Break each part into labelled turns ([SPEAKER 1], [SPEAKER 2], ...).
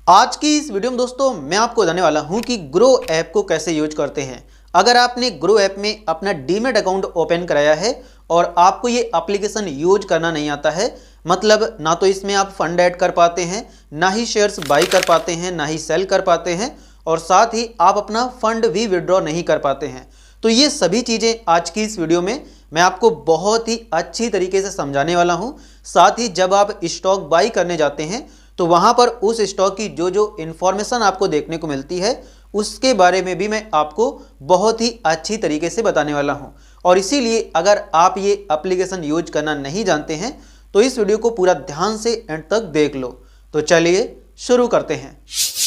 [SPEAKER 1] आज की इस वीडियो में दोस्तों मैं आपको बताने वाला हूं कि ग्रो ऐप को कैसे यूज करते हैं। अगर आपने ग्रो ऐप में अपना डीमैट अकाउंट ओपन कराया है और आपको ये एप्लीकेशन यूज करना नहीं आता है, मतलब ना तो इसमें आप फंड ऐड कर पाते हैं, ना ही शेयर्स बाई कर पाते हैं, ना ही सेल कर पाते हैं और साथ ही आप अपना फंड भी विड्रॉ नहीं कर पाते हैं, तो ये सभी चीज़ें आज की इस वीडियो में मैं आपको बहुत ही अच्छी तरीके से समझाने वाला हूं। साथ ही जब आप स्टॉक बाई करने जाते हैं तो वहां पर उस स्टॉक की जो जो इन्फॉर्मेशन आपको देखने को मिलती है उसके बारे में भी मैं आपको बहुत ही अच्छी तरीके से बताने वाला हूं। और इसीलिए अगर आप ये एप्लीकेशन यूज करना नहीं जानते हैं तो इस वीडियो को पूरा ध्यान से एंड तक देख लो। तो चलिए शुरू करते हैं।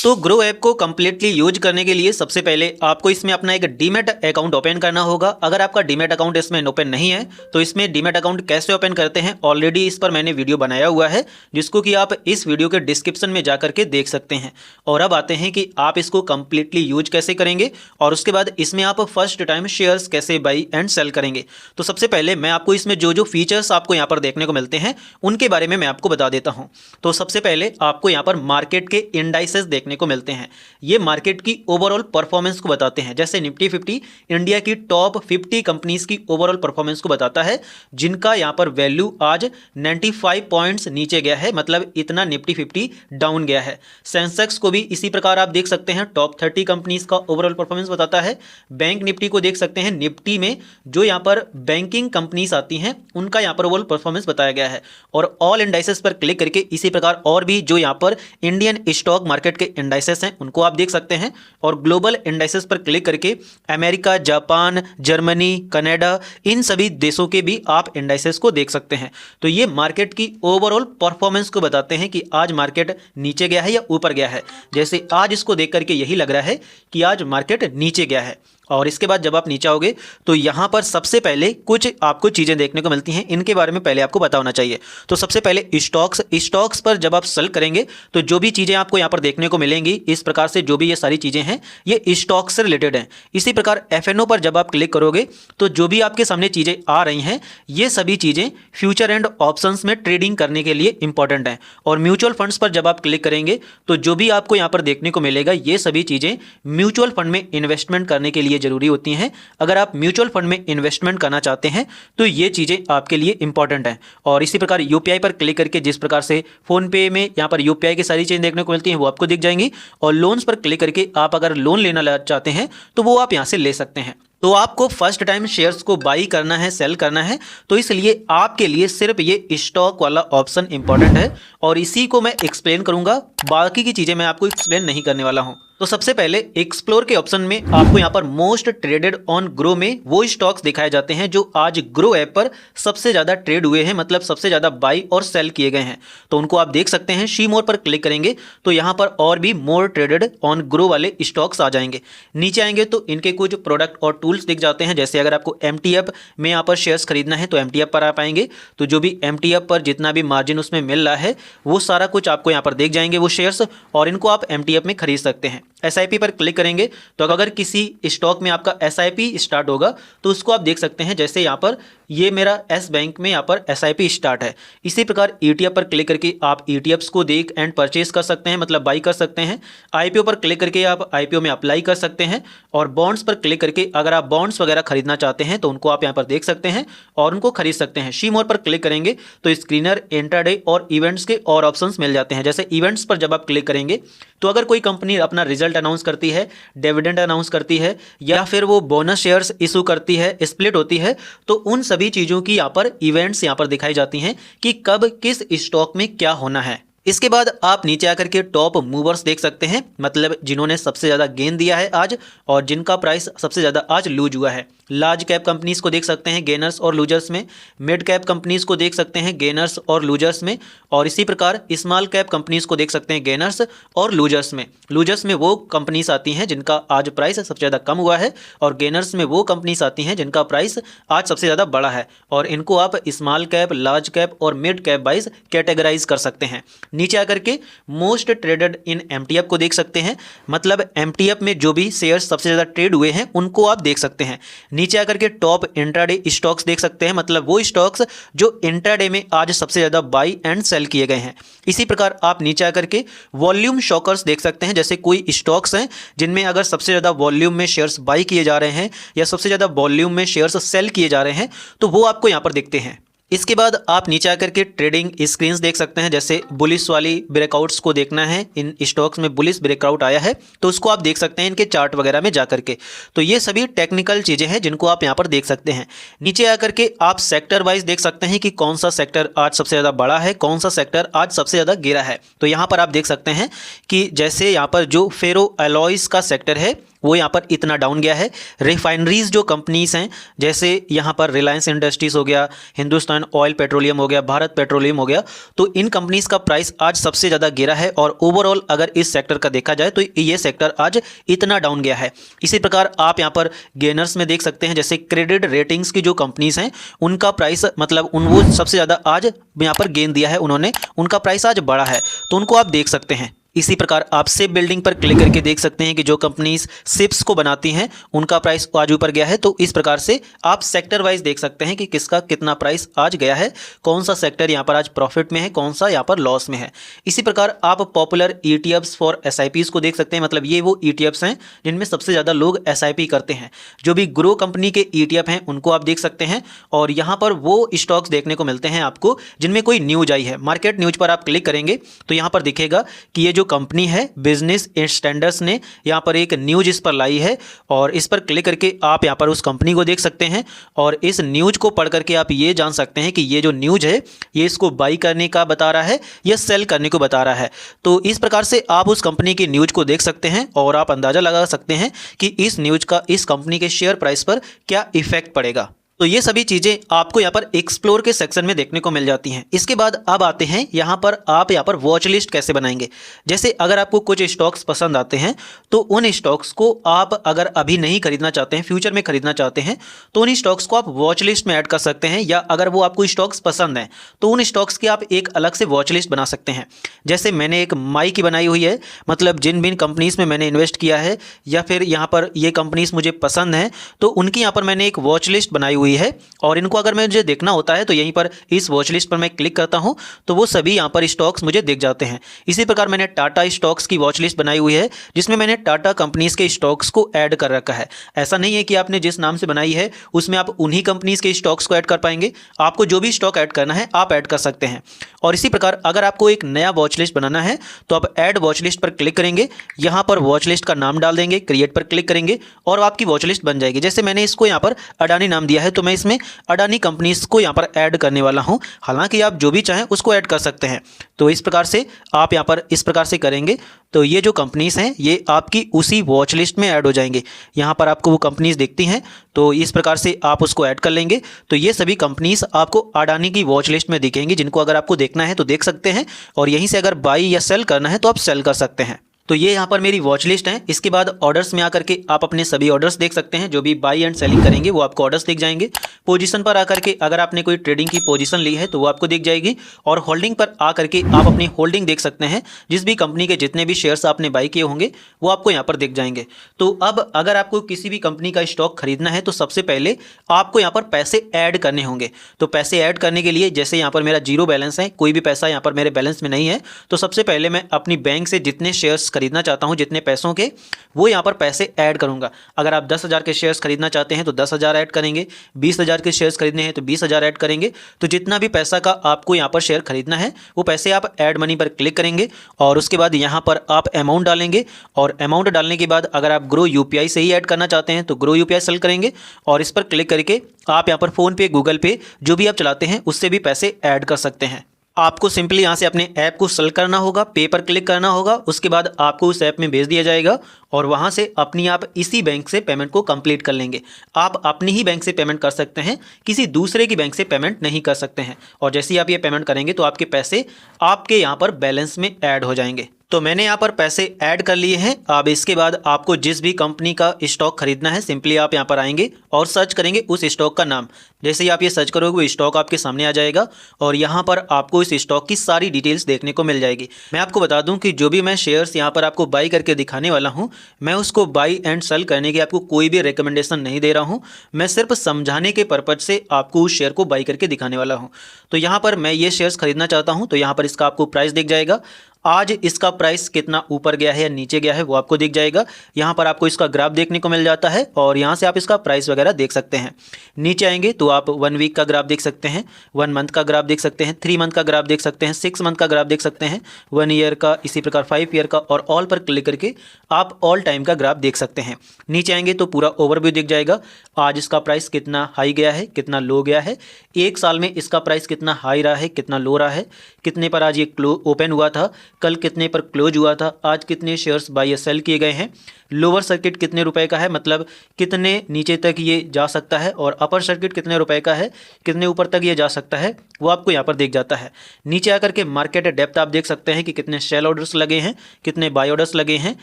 [SPEAKER 1] तो ग्रो ऐप को कम्प्लीटली यूज करने के लिए सबसे पहले आपको इसमें अपना एक डीमैट अकाउंट ओपन करना होगा। अगर आपका डीमैट अकाउंट इसमें ओपन नहीं है तो इसमें डीमैट अकाउंट कैसे ओपन करते हैं ऑलरेडी इस पर मैंने वीडियो बनाया हुआ है, जिसको कि आप इस वीडियो के डिस्क्रिप्शन में जाकर के देख सकते हैं। और अब आते हैं कि आप इसको कम्प्लीटली यूज कैसे करेंगे और उसके बाद इसमें आप फर्स्ट टाइम शेयर्स कैसे बाई एंड सेल करेंगे। तो सबसे पहले मैं आपको इसमें जो जो फीचर्स आपको यहाँ पर देखने को मिलते हैं उनके बारे में मैं आपको बता देता हूँ। तो सबसे पहले आपको यहाँ पर मार्केट के इंडाइसेस देखने को मिलते हैं। ये मार्केट की ओवरऑल परफॉर्मेंस को बताते हैं। जैसे निफ्टी 50 इंडिया की टॉप 50 कंपनीज की ओवरऑल परफॉर्मेंस को बताता है, जिनका यहां पर वैल्यू आज 95 पॉइंट्स नीचे गया है, मतलब इतना निफ्टी 50 डाउन गया है। सेंसेक्स को भी इसी प्रकार आप देख सकते हैं, टॉप 30 कंपनीज का ओवरऑल परफॉर्मेंस बताता है। बैंक निफ्टी को देख सकते हैं, निफ्टी में जो यहां पर बैंकिंग कंपनीज आती हैं उनका यहां पर ओवरऑल परफॉर्मेंस बताया गया है। और ऑल इंडाइसेस पर क्लिक करके इसी प्रकार और भी जो यहां पर इंडियन स्टॉक मार्केट के इंडाइसेस हैं उनको आप देख सकते हैं। और ग्लोबल इंडाइसेस पर क्लिक करके अमेरिका, जापान, जर्मनी, कनाडा, इन सभी देशों के भी आप इंडाइसेस को देख सकते हैं। तो ये मार्केट की ओवरऑल परफॉर्मेंस को बताते हैं कि आज मार्केट नीचे गया है या ऊपर गया है। जैसे आज इसको देख करके यही लग रहा है कि आज मार्केट नीचे गया है। और इसके बाद जब आप नीचे आओगे तो यहाँ पर सबसे पहले कुछ आपको चीज़ें देखने को मिलती हैं, इनके बारे में पहले आपको पता होना चाहिए। तो सबसे पहले स्टॉक्स पर जब आप सेल करेंगे तो जो भी चीज़ें आपको यहाँ पर देखने को मिलेंगी, इस प्रकार से जो भी ये सारी चीज़ें हैं ये स्टॉक से रिलेटेड हैं। इसी प्रकार FNO पर जब आप क्लिक करोगे तो जो भी आपके सामने चीज़ें आ रही हैं ये सभी चीज़ें फ्यूचर एंड ऑप्शंस में ट्रेडिंग करने के लिए इंपॉर्टेंट हैं। और म्यूचुअल फंड्स पर जब आप क्लिक करेंगे तो जो भी आपको यहाँ पर देखने को मिलेगा ये सभी चीज़ें म्यूचुअल फंड में इन्वेस्टमेंट करने के लिए जरूरी होती हैं। अगर आप म्यूचुअल फंड में इन्वेस्टमेंट करना चाहते हैं तो ये चीज़ें आपके लिए इंपॉर्टेंट हैं। और इसी प्रकार UPI पर क्लिक करके जिस प्रकार से फोन पे में यहाँ पर UPI की सारी चीज़ें देखने को मिलती हैं वो आपको दिख जाएंगी। और लोन्स पर क्लिक करके आप अगर लोन लेना चाहते हैं तो वो आप यहाँ से ले सकते हैं। तो आपको फर्स्ट टाइम शेयर्स को बाई करना है, सेल करना है, तो इसलिए आपके लिए सिर्फ ये स्टॉक वाला ऑप्शन इंपॉर्टेंट है और इसी को मैं एक्सप्लेन करूंगा। बाकी की चीज़ें मैं आपको एक्सप्लेन नहीं करने वाला हूं। तो सबसे पहले एक्सप्लोर के ऑप्शन में आपको यहाँ पर मोस्ट ट्रेडेड ऑन ग्रो में वो स्टॉक्स दिखाए जाते हैं जो आज ग्रो ऐप पर सबसे ज़्यादा ट्रेड हुए हैं, मतलब सबसे ज़्यादा बाई और सेल किए गए हैं। तो उनको आप देख सकते हैं। शी मोर पर क्लिक करेंगे तो यहाँ पर और भी मोर ट्रेडेड ऑन ग्रो वाले स्टॉक्स आ जाएंगे। नीचे आएंगे तो इनके कुछ प्रोडक्ट और टूल्स दिख जाते हैं। जैसे अगर आपको MTF में यहाँ पर शेयर्स खरीदना है तो MTF पर आप आएंगे तो जो भी MTF पर जितना भी मार्जिन उसमें मिल रहा है वो सारा कुछ आपको यहाँ पर देख जाएंगे वो शेयर्स, और इनको आप MTF में खरीद सकते हैं। SIP पर क्लिक करेंगे तो अगर किसी स्टॉक में आपका SIP स्टार्ट होगा तो उसको आप देख सकते हैं। जैसे यहाँ पर ये मेरा S बैंक में यहाँ पर SIP स्टार्ट है। इसी प्रकार ETF पर क्लिक करके आप ETFs को देख एंड परचेज कर सकते हैं, मतलब बाई कर सकते हैं। IPO पर क्लिक करके आप IPO में अप्लाई कर सकते हैं। और बॉन्ड्स पर क्लिक करके अगर आप बॉन्ड्स वगैरह खरीदना चाहते हैं तो उनको आप यहाँ पर देख सकते हैं और उनको खरीद सकते हैं। शी मोर पर क्लिक करेंगे तो स्क्रीनर, इंट्राडे और इवेंट्स के और ऑप्शंस मिल जाते हैं। जैसे इवेंट्स पर जब आप क्लिक करेंगे तो अगर कोई कंपनी अपना रिजल्ट अनाउंस करती है, डिविडेंड अनाउंस करती है या फिर वो बोनस शेयर्स इशू करती है, स्प्लिट होती है, तो उन सभी चीज़ों की यहाँ पर इवेंट्स यहाँ पर दिखाई जाती हैं कि कब किस स्टॉक में क्या होना है। इसके बाद आप नीचे आकर के टॉप मूवर्स देख सकते हैं, मतलब जिन्होंने सबसे ज़्यादा गेन दिया है आज और जिनका प्राइस सबसे ज़्यादा आज लूज हुआ है। लार्ज कैप कंपनीज को देख सकते हैं गेनर्स और लूजर्स में, मिड कैप कंपनीज को देख सकते हैं गेनर्स और लूजर्स में, और इसी प्रकार स्मॉल कैप कंपनीज को देख सकते हैं गेनर्स और लूजर्स में। लूजर्स में वो कंपनीज आती हैं जिनका आज प्राइस सबसे ज़्यादा कम हुआ है और गेनर्स में वो कंपनीज आती हैं जिनका प्राइस आज सबसे ज़्यादा बड़ा है। और इनको आप स्मॉल कैप, लार्ज कैप और मिड कैप वाइज कैटेगराइज कर सकते हैं। नीचे आकर के मोस्ट ट्रेडेड इन MTF को देख सकते हैं, मतलब MTF में जो भी शेयर्स सबसे ज़्यादा ट्रेड हुए हैं उनको आप देख सकते हैं। नीचे आकर के टॉप इंट्राडे स्टॉक्स देख सकते हैं, मतलब वो स्टॉक्स जो इंट्राडे में आज सबसे ज़्यादा बाई एंड सेल किए गए हैं। इसी प्रकार आप नीचे आकर के वॉल्यूम शॉकर्स देख सकते हैं, जैसे कोई स्टॉक्स हैं जिनमें अगर सबसे ज़्यादा वॉल्यूम में शेयर्स बाई किए जा रहे हैं या सबसे ज़्यादा वॉल्यूम में शेयर्स सेल किए जा रहे हैं, तो वो आपको यहाँ पर दिखते हैं। इसके बाद आप नीचे आकर के ट्रेडिंग स्क्रीन्स देख सकते हैं, जैसे बुलिश वाली ब्रेकआउट्स को देखना है, इन स्टॉक्स में बुलिश ब्रेकआउट आया है तो उसको आप देख सकते हैं इनके चार्ट वगैरह में जाकर के। तो ये सभी टेक्निकल चीज़ें हैं जिनको आप यहाँ पर देख सकते हैं। नीचे आकर के आप सेक्टर वाइज देख सकते हैं कि कौन सा सेक्टर आज सबसे ज़्यादा बड़ा है, कौन सा सेक्टर आज सबसे ज़्यादा गिरा है। तो यहाँ पर आप देख सकते हैं कि जैसे यहाँ पर जो फेरो एलॉयज़ का सेक्टर है वो यहाँ पर इतना डाउन गया है। रिफाइनरीज जो कंपनीज हैं, जैसे यहाँ पर रिलायंस इंडस्ट्रीज़ हो गया, हिंदुस्तान ऑयल पेट्रोलियम हो गया, भारत पेट्रोलियम हो गया, तो इन कंपनीज का प्राइस आज सबसे ज़्यादा गिरा है। और ओवरऑल अगर इस सेक्टर का देखा जाए तो ये सेक्टर आज इतना डाउन गया है। इसी प्रकार आप यहाँ पर गेनर्स में देख सकते हैं, जैसे क्रेडिट रेटिंग्स की जो कंपनीज हैं उनका प्राइस, मतलब वो सबसे ज़्यादा आज यहाँ पर गेन दिया है उन्होंने, उनका प्राइस आज बढ़ा है, तो उनको आप देख सकते हैं। इसी प्रकार आप शिप बिल्डिंग पर क्लिक करके देख सकते हैं कि जो कंपनीज शिप्स को बनाती हैं उनका प्राइस आज ऊपर गया है। तो इस प्रकार से आप सेक्टर वाइज देख सकते हैं कि किसका कितना प्राइस आज गया है, कौन सा सेक्टर यहाँ पर आज प्रॉफिट में है, कौन सा यहाँ पर लॉस में है। इसी प्रकार आप पॉपुलर ETFs फॉर SIPs को देख सकते हैं, मतलब ये वो ETFs हैं जिनमें सबसे ज़्यादा लोग SIP करते हैं। जो भी ग्रो कंपनी के ETF हैं उनको आप देख सकते हैं, और यहाँ पर वो स्टॉक्स देखने को मिलते हैं आपको जिनमें कोई न्यूज आई है। मार्केट न्यूज पर आप क्लिक करेंगे तो यहाँ पर दिखेगा कि ये जो कंपनी है बिजनेस स्टैंडर्ड्स ने यहाँ पर एक न्यूज इस पर लाई है, और इस पर क्लिक करके आप यहाँ पर उस कंपनी को देख सकते हैं। और इस न्यूज को पढ़ करके आप ये जान सकते हैं कि ये जो न्यूज है ये इसको बाई करने का बता रहा है या सेल करने को बता रहा है। तो इस प्रकार से आप उस कंपनी की न्यूज को देख सकते हैं और आप अंदाज़ा लगा सकते हैं कि इस न्यूज का इस कंपनी के शेयर प्राइस पर क्या इफेक्ट पड़ेगा। तो ये सभी चीज़ें आपको यहाँ पर एक्सप्लोर के सेक्शन में देखने को मिल जाती हैं। इसके बाद अब आते हैं यहाँ पर आप यहाँ पर वॉच लिस्ट कैसे बनाएंगे। जैसे अगर आपको कुछ स्टॉक्स पसंद आते हैं तो उन स्टॉक्स को आप अगर अभी नहीं खरीदना चाहते हैं, फ्यूचर में खरीदना चाहते हैं, तो उन स्टॉक्स को आप वॉच लिस्ट में ऐड कर सकते हैं। या अगर वो आपको स्टॉक्स पसंद हैं तो उन स्टॉक्स की आप एक अलग से वॉच लिस्ट बना सकते हैं। जैसे मैंने एक माई की बनाई हुई है, मतलब जिन बिन कंपनीज़ में मैंने इन्वेस्ट किया है या फिर यहाँ पर ये कंपनीज़ मुझे पसंद हैं तो उनकी यहाँ पर मैंने एक वॉच लिस्ट बनाई हुई है। और इनको अगर मुझे देखना होता है तो यहीं पर इस वॉच लिस्ट पर मैं क्लिक करता हूं तो वो सभी यहाँ पर स्टॉक्स मुझे दिख जाते हैं। इसी प्रकार मैंने टाटा स्टॉक्स की वॉच लिस्ट बनाई हुई है जिसमें मैंने टाटा कंपनीज़ के स्टॉक्स को ऐड कर रखा है। ऐसा नहीं है कि आपने जिस नाम से बनाई है उसमें आप उन्हीं कंपनीज़ के स्टॉक्स को ऐड कर पाएंगे, आपको जो भी स्टॉक ऐड करना है आप ऐड कर सकते हैं। और इसी प्रकार अगर आपको एक नया वॉच लिस्ट बनाना है तो आप ऐड वॉच लिस्ट पर क्लिक करेंगे, यहाँ पर वॉच लिस्ट का नाम डाल देंगे, क्रिएट पर क्लिक करेंगे और आपकी वॉच लिस्ट बन जाएगी। जैसे मैंने इसको यहाँ पर अडानी नाम दिया है तो मैं इसमें अडानी कंपनीज को यहाँ पर ऐड करने वाला हूँ। हालांकि आप जो भी चाहें उसको ऐड कर सकते हैं। तो इस प्रकार से आप यहाँ पर इस प्रकार से करेंगे तो ये जो कंपनीज हैं ये आपकी उसी वॉच लिस्ट में ऐड हो जाएंगे। यहाँ पर आपको वो कंपनीज दिखती हैं तो इस प्रकार से आप उसको ऐड कर लेंगे तो ये सभी कंपनीज आपको अडानी की वॉच लिस्ट में दिखेंगी, जिनको अगर आपको देखना है तो देख सकते हैं। और यहीं से अगर बाई या सेल करना है तो आप सेल कर सकते हैं। तो ये यहाँ पर मेरी वॉच लिस्ट है। इसके बाद ऑर्डर्स में आकर के आप अपने सभी ऑर्डर्स देख सकते हैं, जो भी बाई एंड सेलिंग करेंगे वो आपको ऑर्डर्स दिख जाएंगे। पोजीशन पर आकर के अगर आपने कोई ट्रेडिंग की पोजीशन ली है तो वो आपको दिख जाएगी। और होल्डिंग पर आकर के आप अपनी होल्डिंग देख सकते हैं, जिस भी कंपनी के जितने भी शेयर्स आपने बाई किए होंगे वो आपको यहाँ पर दिख जाएंगे। तो अब अगर आपको किसी भी कंपनी का स्टॉक खरीदना है तो सबसे पहले आपको यहाँ पर पैसे ऐड करने होंगे। तो पैसे ऐड करने के लिए जैसे यहाँ पर मेरा जीरो बैलेंस है, कोई भी पैसा यहाँ पर मेरे बैलेंस में नहीं है, तो सबसे पहले मैं अपनी बैंक से जितने शेयर्स खरीदना चाहता हूँ, जितने पैसों के, वो यहाँ पर पैसे ऐड करूँगा। अगर आप 10,000 के शेयर्स खरीदना चाहते हैं तो 10,000 ऐड करेंगे, 20,000 के शेयर्स खरीदने हैं तो 20,000 ऐड करेंगे। तो जितना भी पैसा का आपको यहाँ पर शेयर खरीदना है वो पैसे आप ऐड मनी पर क्लिक करेंगे और उसके बाद यहाँ पर आप अमाउंट डालेंगे। और अमाउंट डालने के बाद अगर आप ग्रो UPI से ही ऐड करना चाहते हैं तो ग्रो UPI सेलेक्ट करेंगे और इस पर क्लिक करके आप यहाँ पर फ़ोन पे, गूगल पे, जो भी आप चलाते हैं उससे भी पैसे ऐड कर सकते हैं। आपको सिंपली यहाँ से अपने ऐप को सेलेक्ट करना होगा, पे पर क्लिक करना होगा, उसके बाद आपको उस ऐप में भेज दिया जाएगा और वहाँ से अपनी आप इसी बैंक से पेमेंट को कंप्लीट कर लेंगे। आप अपनी ही बैंक से पेमेंट कर सकते हैं, किसी दूसरे की बैंक से पेमेंट नहीं कर सकते हैं। और जैसे ही आप ये पेमेंट करेंगे तो आपके पैसे आपके यहाँ पर बैलेंस में ऐड हो जाएंगे। तो मैंने यहाँ पर पैसे ऐड कर लिए हैं। अब इसके बाद आपको जिस भी कंपनी का स्टॉक खरीदना है, सिंपली आप यहाँ पर आएंगे और सर्च करेंगे उस स्टॉक का नाम। जैसे ही आप ये सर्च करोगे वो स्टॉक आपके सामने आ जाएगा और यहाँ पर आपको इस स्टॉक की सारी डिटेल्स देखने को मिल जाएगी। मैं आपको बता दूं कि जो भी मैं शेयर्स यहाँ पर आपको बाई करके दिखाने वाला हूँ, मैं उसको बाई एंड सेल करने की आपको कोई भी रिकमेंडेशन नहीं दे रहा हूँ। मैं सिर्फ समझाने के पर्पज से आपको उस शेयर को बाई करके दिखाने वाला हूँ। तो यहाँ पर मैं ये शेयर्स खरीदना चाहता हूँ, तो यहाँ पर इसका आपको प्राइस दिख जाएगा। आज इसका प्राइस कितना ऊपर गया है या नीचे गया है वो आपको दिख जाएगा। यहाँ पर आपको इसका ग्राफ देखने को मिल जाता है और यहाँ से आप इसका प्राइस वगैरह देख सकते हैं। नीचे आएंगे तो आप 1 वीक का ग्राफ देख सकते हैं, 1 मंथ का ग्राफ देख सकते हैं, 3 मंथ का ग्राफ देख सकते हैं, 6 मंथ का ग्राफ देख सकते हैं, 1 ईयर का, इसी प्रकार 5 ईयर का, और ऑल पर क्लिक करके आप ऑल टाइम का ग्राफ देख सकते हैं। नीचे आएंगे तो पूरा ओवरव्यू दिख जाएगा। आज इसका प्राइस कितना हाई गया है, कितना लो गया है, एक साल में इसका प्राइस कितना हाई रहा है, कितना लो रहा है, कितने पर आज ये ओपन हुआ था, कल कितने पर क्लोज हुआ था, आज कितने शेयर्स बाय या सेल किए गए हैं, लोअर सर्किट कितने रुपए का है, मतलब कितने नीचे तक ये जा सकता है, और अपर सर्किट कितने रुपए का है, कितने ऊपर तक ये जा सकता है, वो आपको यहाँ पर देख जाता है। नीचे आकर के मार्केट डेप्थ आप देख सकते हैं कि कितने सेल ऑर्डर्स लगे हैं, कितने बाय ऑर्डर्स लगे हैं,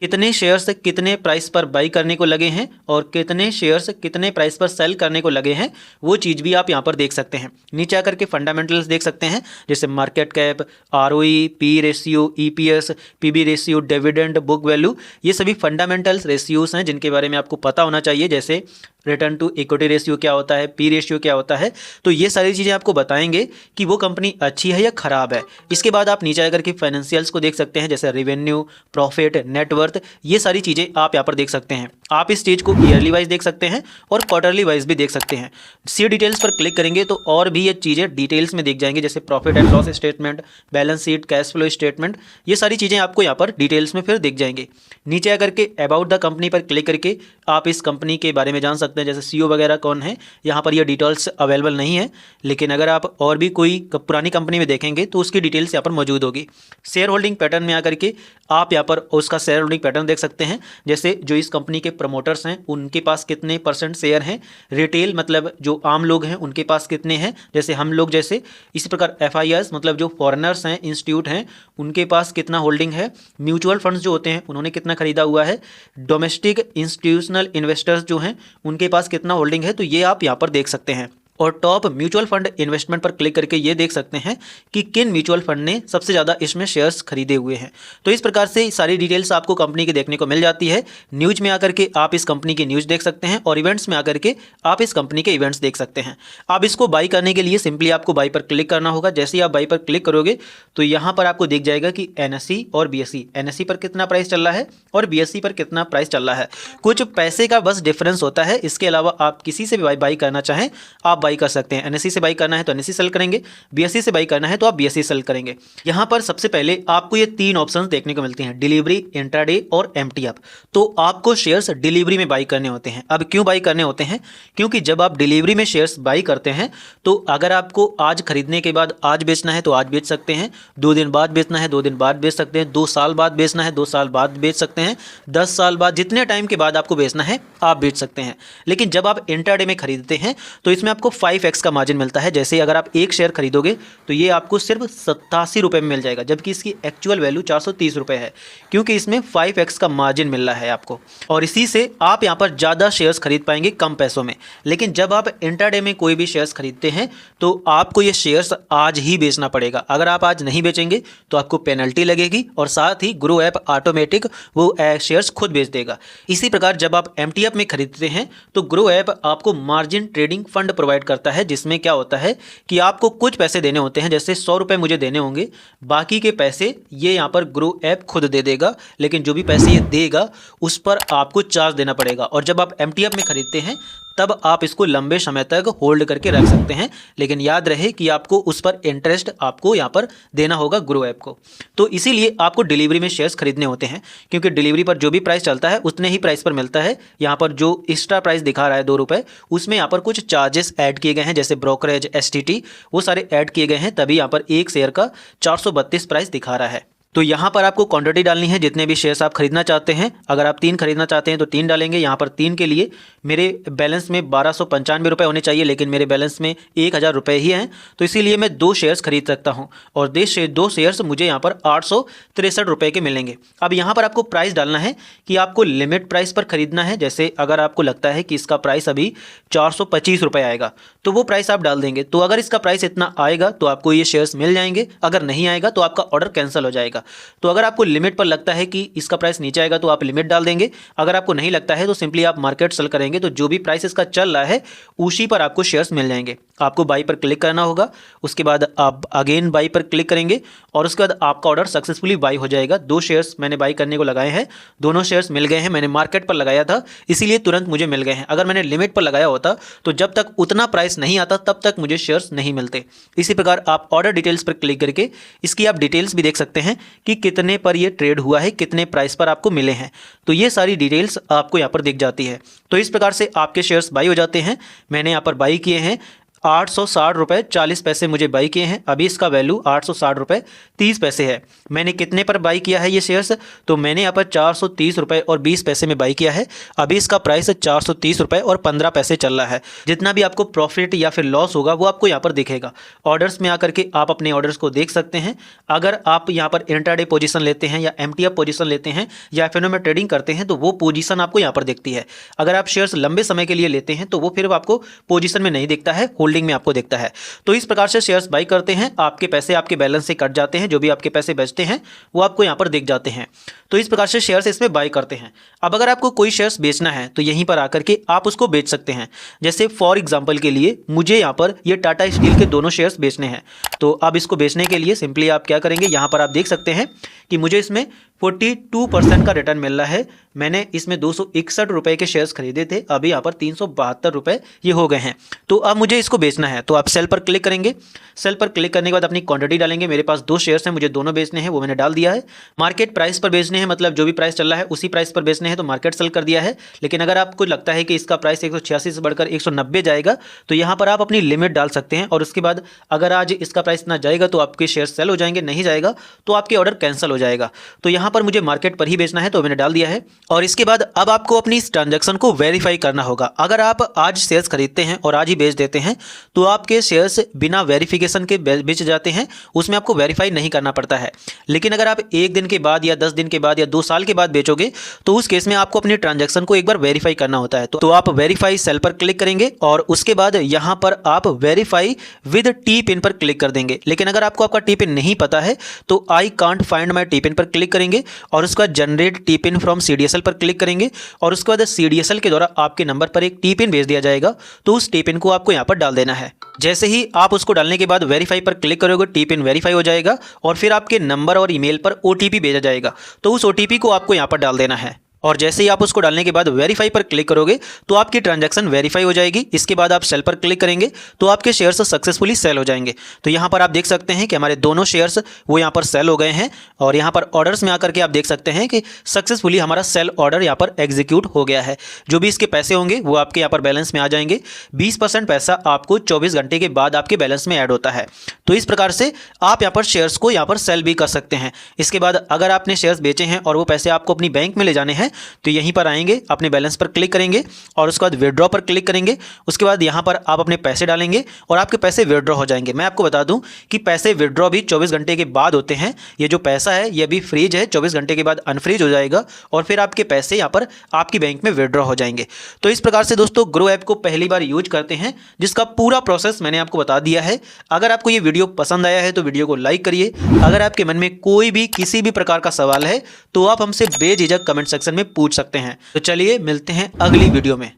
[SPEAKER 1] कितने शेयर्स कितने प्राइस पर बाई करने को लगे हैं और कितने शेयर्स कितने प्राइस पर सेल करने को लगे हैं, वो चीज़ भी आप यहाँ पर देख सकते हैं। नीचे आकर के फंडामेंटल्स देख सकते हैं, जैसे market cap, ROE, P ratio, EPS, PB ratio, dividend, book value, ये सभी फंडामेंटल्स रेशियोज हैं जिनके बारे में आपको पता होना चाहिए। जैसे रिटर्न टू इक्विटी रेशियो क्या होता है, पी रेशियो क्या होता है, तो ये सारी चीज़ें आपको बताएंगे कि वो कंपनी अच्छी है या ख़राब है। इसके बाद आप नीचे आकर के फाइनेंशियल्स को देख सकते हैं, जैसे रेवेन्यू, प्रॉफिट, नेटवर्थ, ये सारी चीज़ें आप यहाँ पर देख सकते हैं। आप इस चीज़ को ईयरली वाइज देख सकते हैं और क्वार्टरली वाइज भी देख सकते हैं। सी डिटेल्स पर क्लिक करेंगे तो और भी ये चीज़ें डिटेल्स में दिख जाएंगी, जैसे profit and loss statement, balance sheet, cash flow statement, ये सारी चीज़ें आपको यहाँ पर डिटेल्स में फिर दिख जाएंगे। नीचे आकर के अबाउट द कंपनी पर क्लिक करके आप इस कंपनी के बारे में जान सकते हैं, जैसे CEO वगैरह कौन है। यहाँ पर ये डिटेल्स अवेलेबल नहीं है, लेकिन अगर आप और भी कोई पुरानी कंपनी में देखेंगे तो उसकी डिटेल्स यहाँ पर मौजूद होगी। शेयर होल्डिंग पैटर्न में आकर के आप यहाँ पर उसका शेयर होल्डिंग पैटर्न देख सकते हैं, जैसे जो इस कंपनी के प्रमोटर्स हैं उनके पास कितने % शेयर हैं, रिटेल मतलब जो आम लोग हैं उनके पास कितने हैं, जैसे हम लोग जैसे, इसी प्रकार FIRs मतलब जो फॉरेनर्स हैं, इंस्टीट्यूट हैं, उनके पास कितना होल्डिंग है, म्यूचुअल फंड्स जो होते हैं उन्होंने कितना खरीदा हुआ है, डोमेस्टिक इंस्टीट्यूशनल इन्वेस्टर्स जो हैं उनके पास कितना होल्डिंग है, तो ये आप यहाँ पर देख सकते हैं। और टॉप म्यूचुअल फंड इन्वेस्टमेंट पर क्लिक करके ये देख सकते हैं कि किन म्यूचुअल फंड ने सबसे ज़्यादा इसमें शेयर्स खरीदे हुए हैं। तो इस प्रकार से सारी डिटेल्स आपको कंपनी की देखने को मिल जाती है। न्यूज़ में आकर के आप इस कंपनी की न्यूज़ देख सकते हैं और इवेंट्स में आकर के आप इस कंपनी के इवेंट्स देख सकते हैं। अब इसको बाई करने के लिए सिंपली आपको बाई पर क्लिक करना होगा। जैसे ही आप बाई पर क्लिक करोगे तो यहाँ पर आपको दिख जाएगा कि NSE और BSE, NSE पर कितना प्राइस चल रहा है और BSE पर कितना प्राइस चल रहा है। कुछ पैसे का बस डिफरेंस होता है, इसके अलावा आप किसी से भी बाई करना चाहें आप बाई कर सकते हैं। NSE से बाई करना है तो NSE सेल करेंगे, BSE से बाई करना है तो आप BSE सेल करेंगे। यहाँ पर सबसे पहले आपको ये 3 ऑप्शंस देखने को मिलते हैं, डिलीवरी, इंट्राडे और MTF। तो आपको शेयर्स डिलीवरी में बाई करने होते हैं। अब क्यों बाई करने होते हैं? क्योंकि जब आप डिलीवरी में शेयर्स बाई करते हैं तो अगर आपको आज खरीदने के बाद आज बेचना है तो आज बेच सकते हैं, 2 दिन बाद बेचना है 2 दिन बाद बेच सकते हैं, 2 साल बाद बेचना है 2 साल बाद बेच सकते हैं, 10 साल बाद, जितने टाइम के बाद आपको बेचना है आप बेच सकते हैं। लेकिन जब आप इंट्राडे में खरीदते हैं तो इसमें आपको 5x का मार्जिन मिलता है। जैसे अगर आप एक शेयर खरीदोगे तो ये आपको सिर्फ 87 रुपये में मिल जाएगा, जबकि इसकी एक्चुअल वैल्यू 430 रुपये है, क्योंकि इसमें 5x का मार्जिन मिल रहा है आपको, और इसी से आप यहाँ पर ज़्यादा शेयर्स खरीद पाएंगे कम पैसों में। लेकिन जब आप इंट्राडे में कोई भी शेयर्स खरीदते हैं तो आपको ये शेयर्स आज ही बेचना पड़ेगा। अगर आप आज नहीं बेचेंगे तो आपको पेनल्टी लगेगी और साथ ही ग्रो ऐप ऑटोमेटिक वो शेयर्स खुद बेच देगा। इसी प्रकार जब आप MTF में खरीदते हैं तो ग्रो ऐप आपको मार्जिन ट्रेडिंग फंड प्रोवाइड करता है, जिसमें क्या होता है कि आपको कुछ पैसे देने होते हैं, जैसे 100 रुपये मुझे देने होंगे, बाकी के पैसे ये यहाँ पर ग्रो ऐप खुद दे देगा, लेकिन जो भी पैसे ये देगा उस पर आपको चार्ज देना पड़ेगा। और जब आप MTF में खरीदते हैं तब आप इसको लंबे समय तक होल्ड करके रख सकते हैं, लेकिन याद रहे कि आपको उस पर इंटरेस्ट आपको यहाँ पर देना होगा ग्रो ऐप को। तो इसीलिए आपको डिलीवरी में शेयर्स खरीदने होते हैं, क्योंकि डिलीवरी पर जो भी प्राइस चलता है उतने ही प्राइस पर मिलता है। यहाँ पर जो एक्स्ट्रा प्राइस दिखा रहा है 2 रुपये, उसमें यहाँ पर कुछ चार्जेस ऐड किए गए हैं, जैसे ब्रोकरेज, STT, वो सारे ऐड किए गए हैं, तभी यहाँ पर एक शेयर का 432 प्राइस दिखा रहा है। तो यहाँ पर आपको क्वांटिटी डालनी है जितने भी शेयर्स आप खरीदना चाहते हैं। अगर आप 3 खरीदना चाहते हैं तो 3 डालेंगे। यहाँ पर 3 के लिए मेरे बैलेंस में 1295 रुपये होने चाहिए, लेकिन मेरे बैलेंस में 1000 रुपये ही हैं, तो इसीलिए मैं 2 शेयर्स खरीद सकता हूँ और 2 शेयर्स मुझे यहाँ पर 863 रुपये के मिलेंगे। अब यहाँ पर आपको प्राइस डालना है कि आपको लिमिट प्राइस पर खरीदना है। जैसे अगर आपको लगता है कि इसका प्राइस अभी 425 रुपये आएगा तो वो प्राइस आप डाल देंगे। तो अगर इसका प्राइस इतना आएगा तो आपको ये शेयर्स मिल जाएंगे, अगर नहीं आएगा तो आपका ऑर्डर कैंसिल हो जाएगा। तो अगर आपको लिमिट पर लगता है कि इसका प्राइस नीचे आएगा तो आप लिमिट डाल देंगे। अगर आपको नहीं लगता है तो सिंपली आप मार्केट सेल करेंगे, तो जो भी प्राइस इसका चल रहा है उसी पर आपको शेयर्स मिल जाएंगे। आपको बाई पर क्लिक करना होगा, उसके बाद आप अगेन बाई पर क्लिक करेंगे और उसके बाद आपका ऑर्डर सक्सेसफुली बाई हो जाएगा। 2 शेयर्स मैंने बाई करने को लगाए हैं, दोनों शेयर्स मिल गए हैं। मैंने मार्केट पर लगाया था इसीलिए तुरंत मुझे मिल गए हैं। अगर मैंने लिमिट पर लगाया होता तो जब तक उतना प्राइस नहीं आता तब तक मुझे शेयर्स नहीं मिलते। इसी प्रकार आप ऑर्डर डिटेल्स पर क्लिक करके इसकी आप डिटेल्स भी देख सकते हैं कि कितने पर ये ट्रेड हुआ है, कितने प्राइस पर आपको मिले हैं। तो ये सारी डिटेल्स आपको यहाँ पर दिख जाती है। तो इस प्रकार से आपके शेयर्स बाई हो जाते हैं। मैंने यहाँ पर बाई किए हैं 860 रुपये 40 पैसे मुझे बाई किए हैं। अभी इसका वैल्यू 860 रुपये 30 पैसे है। मैंने कितने पर बाई किया है ये शेयर्स, तो मैंने यहाँ पर 430 रुपये और 20 पैसे में बाई किया है। अभी इसका प्राइस 430 रुपये और 15 पैसे चल रहा है। जितना भी आपको प्रॉफिट या फिर लॉस होगा वो आपको यहाँ पर दिखेगा। ऑर्डर्स में आकर के आप अपने ऑर्डर्स को देख सकते हैं। अगर आप यहाँ पर इंट्राडे पोजीशन लेते हैं या एमटीएफ पोजीशन लेते हैं या एफएनओ में ट्रेडिंग करते हैं तो वो पोजीशन आपको यहाँ पर दिखती है। अगर आप शेयर्स लंबे समय के लिए लेते हैं तो वो फिर आपको पोजीशन में नहीं दिखता है, होल्डिंग में आपको दिखता है। तो इस प्रकार से शेयर्स बाई करते हैं, आपके पैसे आपके बैलेंस से कट जाते हैं, जो भी आपके पैसे बचते हैं वो आपको यहाँ पर दिख जाते हैं। तो इस प्रकार से शेयर्स इसमें बाई करते हैं। अब अगर आपको कोई शेयर्स बेचना है तो यहीं पर आकर के आप उसको बेच सकते हैं। जैसे फॉर एग्जांपल के लिए मुझे यहाँ पर ये टाटा स्टील के दोनों शेयर्स बेचने हैं, तो अब इसको बेचने के लिए सिंपली आप क्या करेंगे, यहाँ पर आप देख सकते हैं कि मुझे इसमें 42% का रिटर्न मिल रहा है। मैंने इसमें 261 रुपये के शेयर्स खरीदे थे, अभी यहाँ पर 372 रुपये ये हो गए हैं। तो अब मुझे इसको बेचना है, तो आप सेल पर क्लिक करेंगे। सेल पर क्लिक करने के बाद अपनी क्वांटिटी डालेंगे। मेरे पास 2 शेयर्स हैं, मुझे दोनों बेचने हैं, वो मैंने डाल दिया है। मार्केट प्राइस पर बेचने हैं, मतलब जो भी प्राइस चल रहा है उसी प्राइस पर बेचने हैं, तो मार्केट सेल कर दिया है। लेकिन अगर आपको लगता है कि इसका प्राइस 186 से बढ़कर 190 जाएगा तो यहाँ पर आप अपनी लिमिट डाल सकते हैं और उसके बाद अगर आज इसका प्राइस ना जाएगा तो आपके शेयर सेल हो जाएंगे, नहीं जाएगा तो आपके ऑर्डर कैंसिल हो जाएगा। तो यहाँ पर मुझे मार्केट पर ही बेचना है तो मैंने डाल दिया है। और इसके बाद अब आपको अपनी इस ट्रांजैक्शन को वेरीफाई करना होगा। अगर आप आज शेयर्स खरीदते हैं और आज ही बेच देते हैं तो आपके शेयर्स बिना वेरिफिकेशन के बेच जाते हैं, उसमें आपको वेरीफाई नहीं करना पड़ता है। लेकिन अगर आप 1 दिन के बाद या 10 दिन के बाद या 2 साल के बाद बेचोगे तो उस केस में आपको अपनी ट्रांजैक्शन को एक बार वेरीफाई करना होता है। तो आप वेरीफाई सेल पर क्लिक करेंगे और उसके बाद यहाँ पर आप वेरीफाई विद टी पिन पर क्लिक कर देंगे। लेकिन अगर आपको आपका टी पिन नहीं पता है तो I can't find my T pin पर क्लिक करेंगे और उसके बाद generate T pin from CDSL पर क्लिक करेंगे और उसके बाद सीडीएसएल के द्वारा आपके नंबर पर एक टी पिन भेज दिया जाएगा। तो उस टी पिन को आपको यहाँ पर डाल देना है। जैसे ही आप उसको डालने के बाद वेरीफाई पर क्लिक करोगे, टी पिन वेरीफाई हो जाएगा और फिर आपके नंबर और ईमेल पर ओटीपी भेजा जाएगा। तो उस ओटीपी को आपको यहाँ पर डाल देना है और जैसे ही आप उसको डालने के बाद वेरीफाई पर क्लिक करोगे तो आपकी ट्रांजैक्शन वेरीफाई हो जाएगी। इसके बाद आप सेल पर क्लिक करेंगे तो आपके शेयर्स सक्सेसफुली सेल हो जाएंगे। तो यहाँ पर आप देख सकते हैं कि हमारे दोनों शेयर्स वो यहाँ पर सेल हो गए हैं और यहाँ पर ऑर्डर्स में आकर के आप देख सकते हैं कि सक्सेसफुली हमारा सेल ऑर्डर यहाँ पर एग्जीक्यूट हो गया है। जो भी इसके पैसे होंगे वो आपके यहाँ पर बैलेंस में आ जाएंगे। 20% पैसा आपको 24 घंटे के बाद आपके बैलेंस में ऐड होता है। तो इस प्रकार से आप यहाँ पर शेयर्स को यहाँ पर सेल भी कर सकते हैं। इसके बाद अगर आपने शेयर्स बेचे हैं और वो पैसे आपको अपनी बैंक में ले जाने हैं तो यहीं पर आएंगे, अपने बैलेंस पर क्लिक करेंगे और उसके बाद विड्रॉ पर क्लिक करेंगे। उसके बाद यहाँ पर आप अपने पैसे डालेंगे और आपके पैसे विड्रॉ हो जाएंगे। मैं आपको बता दूं कि पैसे विड्रॉ भी 24 घंटे के बाद होते हैं। ये जो पैसा है ये भी फ्रीज है, 24 घंटे के बाद अनफ्रीज हो जाएगा और फिर आपके पैसे यहाँ पर आपकी बैंक में विड्रॉ हो जाएंगे। तो इस प्रकार से दोस्तों ग्रो ऐप को पहली बार यूज करते हैं, जिसका पूरा प्रोसेस मैंने आपको बता दिया है। अगर आपको ये वीडियो पसंद आया है तो वीडियो को लाइक करिए। अगर आपके मन में कोई भी किसी भी प्रकार का सवाल है तो आप हमसे बेझिझक कमेंट सेक्शन में पूछ सकते हैं। तो चलिए मिलते हैं अगली वीडियो में।